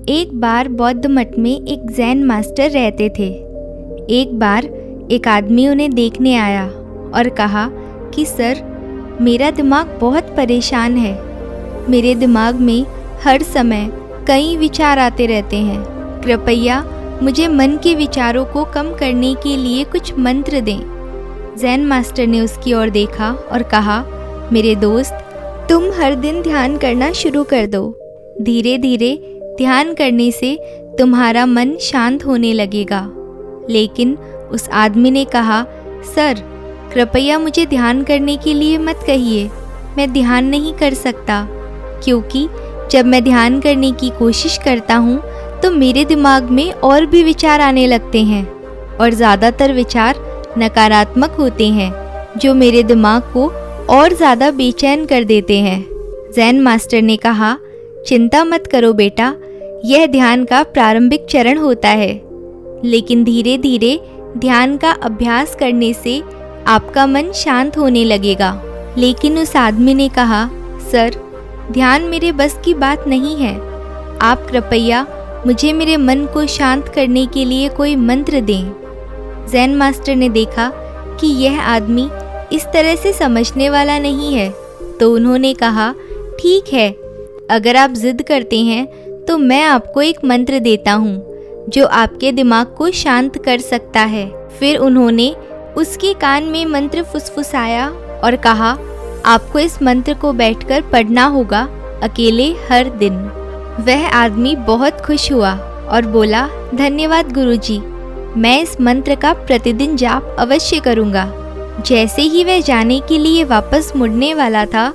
एक बार बौद्ध मठ में एक जैन मास्टर रहते थे। एक बार एक आदमी उन्हें देखने आया और कहा कि सर, मेरा दिमाग बहुत परेशान है। मेरे दिमाग में हर समय कई विचार आते रहते हैं। कृपया मुझे मन के विचारों को कम करने के लिए कुछ मंत्र दें। जैन मास्टर ने उसकी ओर देखा और कहा, मेरे दोस्त, तुम हर दिन ध्यान करना शुरू कर दो। धीरे धीरे ध्यान करने से तुम्हारा मन शांत होने लगेगा। लेकिन उस आदमी ने कहा, सर, कृपया मुझे ध्यान करने के लिए मत कहिए। मैं ध्यान नहीं कर सकता, क्योंकि जब मैं ध्यान करने की कोशिश करता हूँ तो मेरे दिमाग में और भी विचार आने लगते हैं और ज़्यादातर विचार नकारात्मक होते हैं, जो मेरे दिमाग को और ज़्यादा बेचैन कर देते हैं। जैन मास्टर ने कहा, चिंता मत करो बेटा, यह ध्यान का प्रारंभिक चरण होता है, लेकिन धीरे धीरे ध्यान का अभ्यास करने से आपका मन शांत होने लगेगा। लेकिन उस आदमी ने कहा, सर, ध्यान मेरे बस की बात नहीं है। आप कृपया मुझे मेरे मन को शांत करने के लिए कोई मंत्र दें। जैन मास्टर ने देखा कि यह आदमी इस तरह से समझने वाला नहीं है, तो उन्होंने कहा, ठीक है, अगर आप जिद करते हैं तो मैं आपको एक मंत्र देता हूँ जो आपके दिमाग को शांत कर सकता है। फिर उन्होंने उसके कान में मंत्र फुसफुसाया और कहा, आपको इस मंत्र को बैठकर पढ़ना होगा, अकेले हर दिन। वह आदमी बहुत खुश हुआ और बोला, धन्यवाद गुरुजी, मैं इस मंत्र का प्रतिदिन जाप अवश्य करूँगा। जैसे ही वह जाने के लिए वापस मुड़ने वाला था,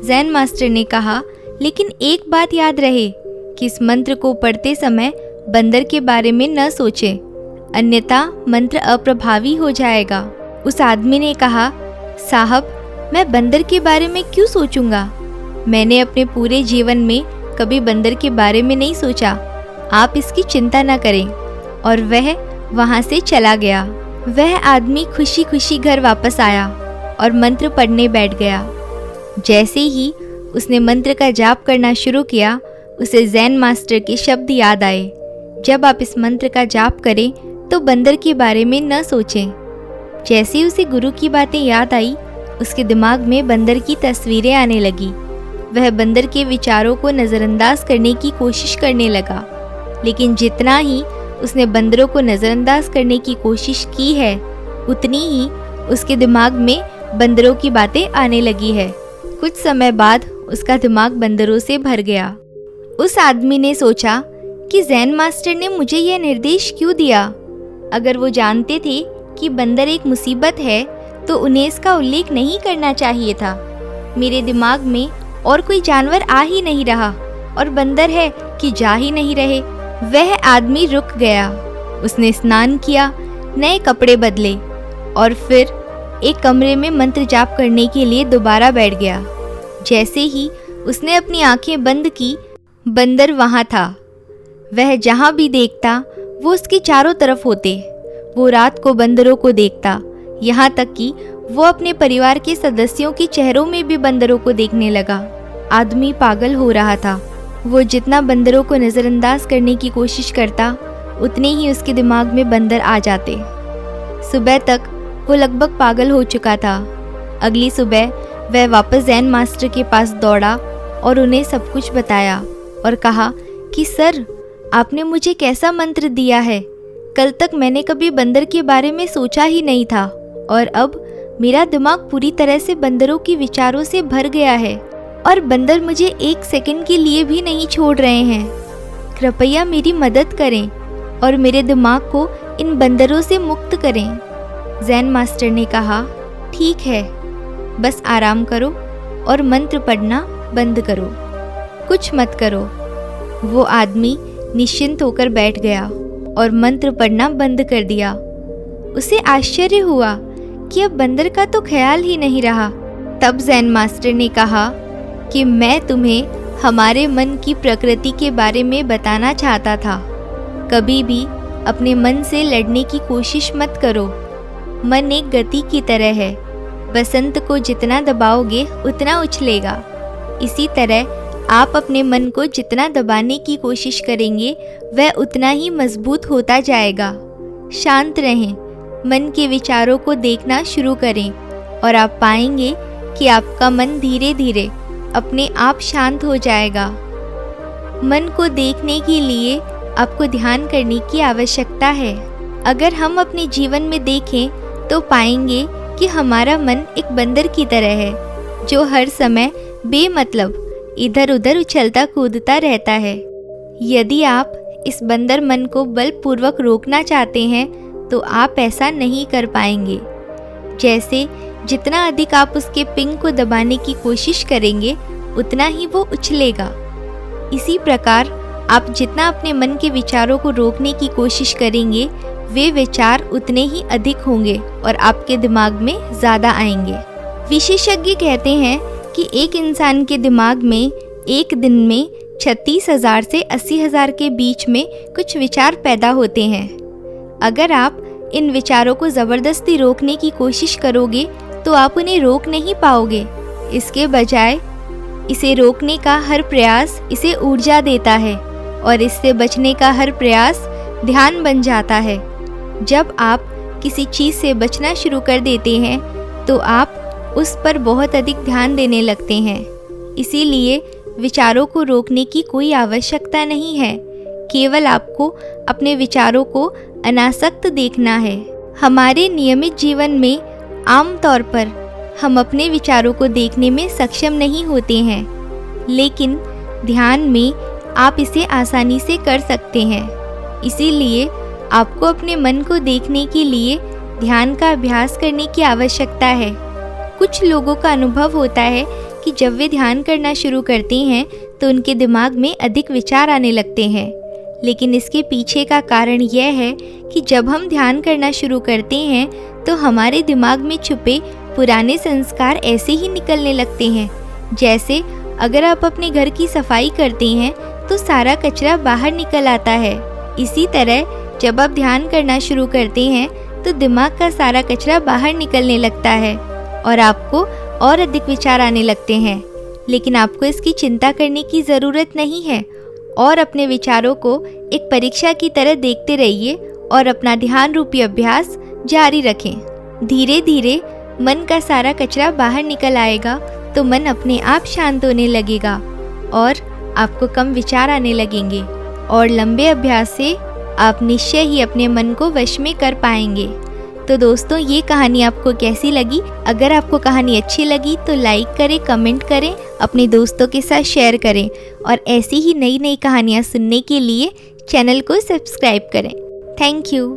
जैन मास्टर ने कहा, लेकिन एक बात याद रहे कि इस मंत्र को पढ़ते समय बंदर के बारे में न सोचें, अन्यथा मंत्र अप्रभावी हो जाएगा। उस आदमी ने कहा, साहब, मैं बंदर के बारे में क्यों सोचूंगा? मैंने अपने पूरे जीवन में कभी बंदर के बारे में नहीं सोचा। आप इसकी चिंता न करें। और वह वहाँ से चला गया। वह आदमी खुशी खुशी घर वापस आया और मंत्र पढ़ने बैठ गया। जैसे ही उसने मंत्र का जाप करना शुरू किया, उसे जैन मास्टर के शब्द याद आए, जब आप इस मंत्र का जाप करें तो बंदर के बारे में न सोचें। जैसे ही उसे गुरु की बातें याद आई, उसके दिमाग में बंदर की तस्वीरें आने लगी। वह बंदर के विचारों को नज़रअंदाज करने की कोशिश करने लगा, लेकिन जितना ही उसने बंदरों को नज़रअंदाज करने की कोशिश की है, उतनी ही उसके दिमाग में बंदरों की बातें आने लगी है। कुछ समय बाद उसका दिमाग बंदरों से भर गया। उस आदमी ने सोचा कि जैन मास्टर ने मुझे यह निर्देश क्यों दिया? अगर वो जानते थे कि बंदर एक मुसीबत है तो उन्हें इसका उल्लेख नहीं करना चाहिए था। मेरे दिमाग में और कोई जानवर आ ही नहीं रहा और बंदर है कि जा ही नहीं रहे। वह आदमी रुक गया। उसने स्नान किया, नए कपड़े बदले और फिर एक कमरे में मंत्र जाप करने के लिए दोबारा बैठ गया। जैसे ही उसने अपनी आंखें बंद की, बंदर वहाँ था। वह जहाँ भी देखता वो उसके चारों तरफ होते। वो रात को बंदरों को देखता, यहाँ तक कि वो अपने परिवार के सदस्यों के चेहरों में भी बंदरों को देखने लगा। आदमी पागल हो रहा था। वो जितना बंदरों को नज़रअंदाज करने की कोशिश करता, उतने ही उसके दिमाग में बंदर आ जाते। सुबह तक वो लगभग पागल हो चुका था। अगली सुबह वह वापस जैन मास्टर के पास दौड़ा और उन्हें सब कुछ बताया और कहा कि सर, आपने मुझे कैसा मंत्र दिया है? कल तक मैंने कभी बंदर के बारे में सोचा ही नहीं था और अब मेरा दिमाग पूरी तरह से बंदरों के विचारों से भर गया है और बंदर मुझे एक सेकंड के लिए भी नहीं छोड़ रहे हैं। कृपया मेरी मदद करें और मेरे दिमाग को इन बंदरों से मुक्त करें। जैन मास्टर ने कहा, ठीक है, बस आराम करो और मंत्र पढ़ना बंद करो, कुछ मत करो। वो आदमी निश्चिंत होकर बैठ गया और मंत्र पढ़ना बंद कर दिया। उसे आश्चर्य हुआ कि अब बंदर का तो ख्याल ही नहीं रहा। तब जैन मास्टर ने कहा कि मैं तुम्हें हमारे मन की प्रकृति के बारे में बताना चाहता था। कभी भी अपने मन से लड़ने की कोशिश मत करो। मन एक गति की तरह है, बसंत को जितना दबाओगे उतना उछलेगा। इसी तरह आप अपने मन को जितना दबाने की कोशिश करेंगे वह उतना ही मजबूत होता जाएगा। शांत रहें, मन के विचारों को देखना शुरू करें और आप पाएंगे कि आपका मन धीरे धीरे अपने आप शांत हो जाएगा। मन को देखने के लिए आपको ध्यान करने की आवश्यकता है। अगर हम अपने जीवन में देखें तो पाएंगे कि हमारा मन एक बंदर की तरह है जो हर समय बेमतलब इधर उधर उछलता कूदता रहता है। यदि आप इस बंदर मन को बलपूर्वक रोकना चाहते हैं तो आप ऐसा नहीं कर पाएंगे। जैसे जितना अधिक आप उसके पिंग को दबाने की कोशिश करेंगे उतना ही वो उछलेगा। इसी प्रकार आप जितना अपने मन के विचारों को रोकने की कोशिश करेंगे वे विचार उतने ही अधिक होंगे और आपके दिमाग में ज़्यादा आएंगे। विशेषज्ञ कहते हैं कि एक इंसान के दिमाग में एक दिन में 36,000 से 80,000 के बीच में कुछ विचार पैदा होते हैं। अगर आप इन विचारों को ज़बरदस्ती रोकने की कोशिश करोगे तो आप उन्हें रोक नहीं पाओगे। इसके बजाय इसे रोकने का हर प्रयास इसे ऊर्जा देता है और इससे बचने का हर प्रयास ध्यान बन जाता है। जब आप किसी चीज़ से बचना शुरू कर देते हैं तो आप उस पर बहुत अधिक ध्यान देने लगते हैं। इसीलिए विचारों को रोकने की कोई आवश्यकता नहीं है, केवल आपको अपने विचारों को अनासक्त देखना है। हमारे नियमित जीवन में आमतौर पर हम अपने विचारों को देखने में सक्षम नहीं होते हैं, लेकिन ध्यान में आप इसे आसानी से कर सकते हैं। इसीलिए आपको अपने मन को देखने के लिए ध्यान का अभ्यास करने की आवश्यकता है। कुछ लोगों का अनुभव होता है कि जब वे ध्यान करना शुरू करते हैं तो उनके दिमाग में अधिक विचार आने लगते हैं, लेकिन इसके पीछे का कारण यह है कि जब हम ध्यान करना शुरू करते हैं तो हमारे दिमाग में छुपे पुराने संस्कार ऐसे ही निकलने लगते हैं। जैसे अगर आप अपने घर की सफाई करते हैं तो सारा कचरा बाहर निकल आता है। इसी तरह जब आप ध्यान करना शुरू करते हैं तो दिमाग का सारा कचरा बाहर निकलने लगता है और आपको और अधिक विचार आने लगते हैं। लेकिन आपको इसकी चिंता करने की ज़रूरत नहीं है और अपने विचारों को एक परीक्षा की तरह देखते रहिए और अपना ध्यान रूपी अभ्यास जारी रखें। धीरे धीरे मन का सारा कचरा बाहर निकल आएगा तो मन अपने आप शांत होने लगेगा और आपको कम विचार आने लगेंगे और लंबे अभ्यास से आप निश्चय ही अपने मन को वश में कर पाएंगे। तो दोस्तों, ये कहानी आपको कैसी लगी? अगर आपको कहानी अच्छी लगी तो लाइक करें, कमेंट करें, अपने दोस्तों के साथ शेयर करें और ऐसी ही नई नई कहानियाँ सुनने के लिए चैनल को सब्सक्राइब करें। Thank you.